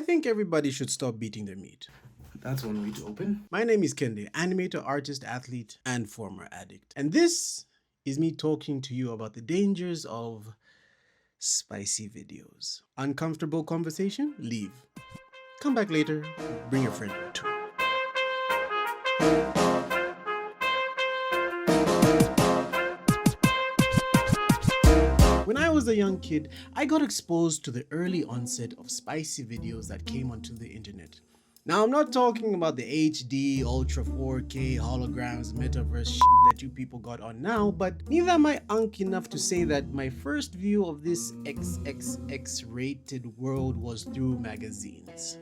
think everybody should stop beating their meat. That's one way to open. My name is Kende, animator, artist, athlete, and former addict. And this is me talking to you about the dangers of spicy videos. Uncomfortable conversation? Leave. Come back later, bring a friend or two. When I was a young kid, I got exposed to the early onset of spicy videos that came onto the internet. Now, I'm not talking about the HD, Ultra 4K, holograms, metaverse shit that you people got on now, but neither am I unk enough to say that my first view of this XXX rated world was through magazines.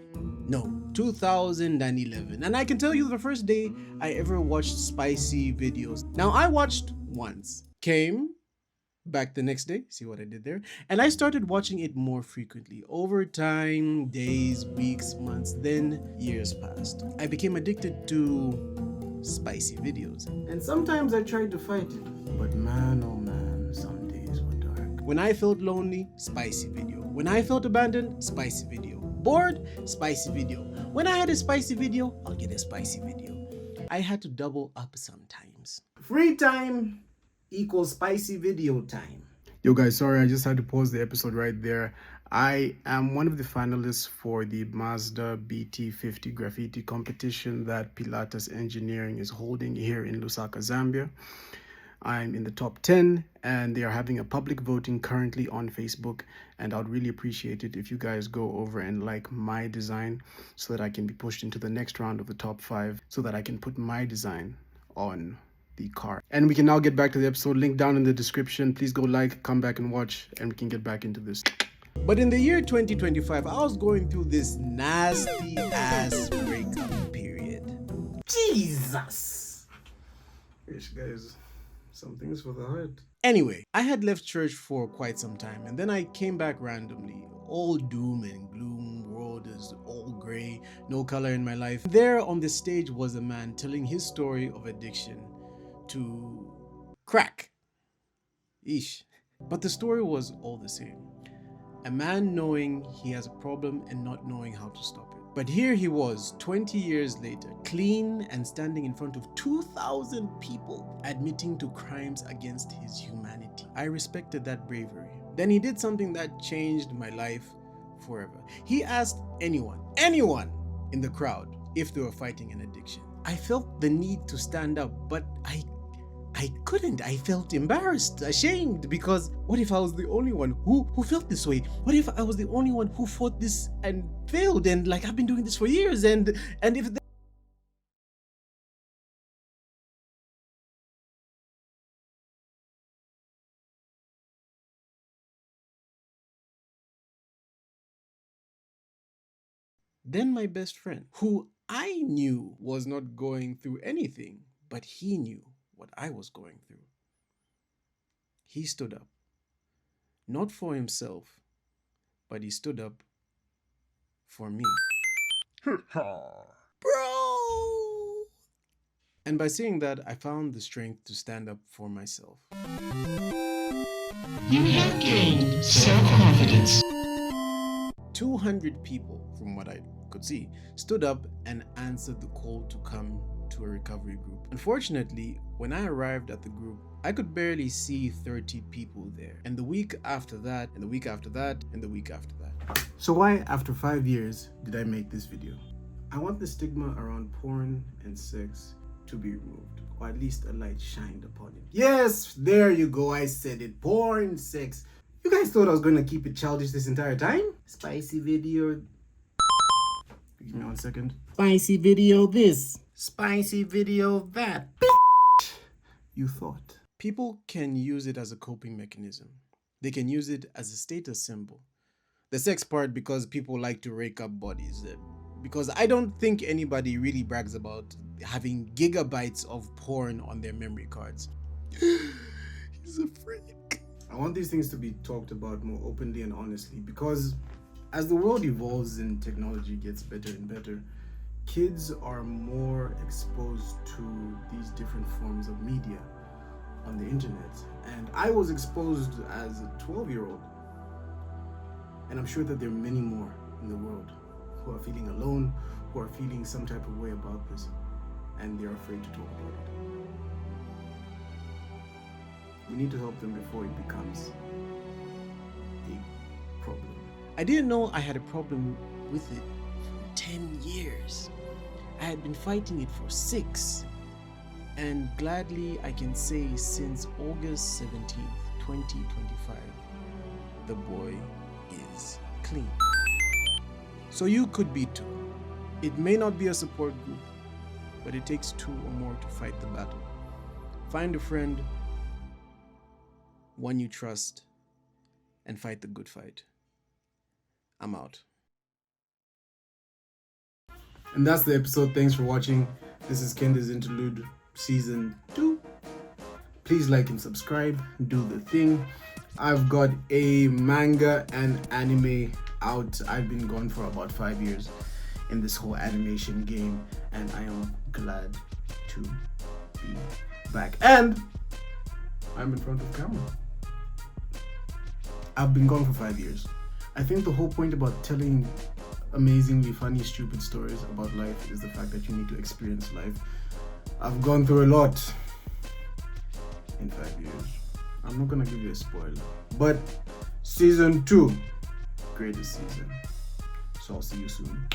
No, 2011. And I can tell you the first day I ever watched spicy videos. Now, I watched once, came back the next day, see what I did there, and I started watching it more frequently. Over time, days, weeks, months, then years passed. I became addicted to spicy videos. And sometimes I tried to fight it, but man, oh man, some days were dark. When I felt lonely, spicy video. When I felt abandoned, spicy video. Bored, spicy video. When I had a spicy video, I'll get a spicy video. I had to double up sometimes. Free time equals spicy video time. Yo guys, sorry, I just had to pause the episode right there. I am one of the finalists for the Mazda BT50 graffiti competition that Pilatus Engineering is holding here in Lusaka, Zambia. I'm in the top 10 and they are having a public voting currently on Facebook, and I'd really appreciate it if you guys go over and like my design so that I can be pushed into the next round of the top 5 so that I can put my design on the car. And we can now get back to the episode. Link down in the description. Please go like, come back and watch, and we can get back into this. But in the year 2025, I was going through this nasty ass breakup period. Jesus! Guys, some things for the heart. Anyway, I had left church for quite some time, and then I came back randomly. All doom and gloom, world is all gray, no color in my life. There on the stage was a man telling his story of addiction to crack. Eesh. But the story was all the same. A man knowing he has a problem and not knowing how to stop it. But here he was, 20 years later, clean and standing in front of 2,000 people, admitting to crimes against his humanity. I respected that bravery. Then he did something that changed my life forever. He asked anyone in the crowd if they were fighting an addiction. I felt the need to stand up, but I couldn't. I felt embarrassed, ashamed, because what if I was the only one who felt this way? What if I was the only one who fought this and failed, and like I've been doing this for years, and if then my best friend, who I knew was not going through anything, but he knew what I was going through. He stood up, not for himself, but he stood up for me. Bro! And by saying that, I found the strength to stand up for myself. You have gained self-confidence. 200 people, from what I could see, stood up and answered the call to come to a recovery group. Unfortunately, when I arrived at the group, I could barely see 30 people there. And the week after that, and the week after that, and the week after that. So why, after 5 years, did I make this video? I want the stigma around porn and sex to be removed, or at least a light shined upon it. Yes, there you go, I said it. Porn, sex. You guys thought I was gonna keep it childish this entire time? Spicy video. Give me 1 second. Spicy video this. Spicy video that. You thought. People can use it as a coping mechanism. They can use it as a status symbol. The sex part because people like to rake up bodies. Because I don't think anybody really brags about having gigabytes of porn on their memory cards. He's a freak. I want these things to be talked about more openly and honestly, because as the world evolves and technology gets better and better, kids are more exposed to these different forms of media on the internet. And I was exposed as a 12-year-old. And I'm sure that there are many more in the world who are feeling alone, who are feeling some type of way about this, and they're afraid to talk about it. We need to help them before it becomes a problem. I didn't know I had a problem with it for 10 years. I had been fighting it for 6. And gladly I can say since August 17th, 2025, the boy is clean. So you could be too. It may not be a support group, but it takes 2 or more to fight the battle. Find a friend, one you trust, and fight the good fight. I'm out. And that's the episode. Thanks for watching. This is Kenda's Interlude Season 2. Please like and subscribe. Do the thing. I've got a manga and anime out. I've been gone for about 5 years in this whole animation game, and I am glad to be back. And I'm in front of camera. I've been gone for 5 years. I think the whole point about telling amazingly funny, stupid stories about life is the fact that you need to experience life. I've gone through a lot in 5 years. I'm not gonna give you a spoiler, but season 2, greatest season. So I'll see you soon.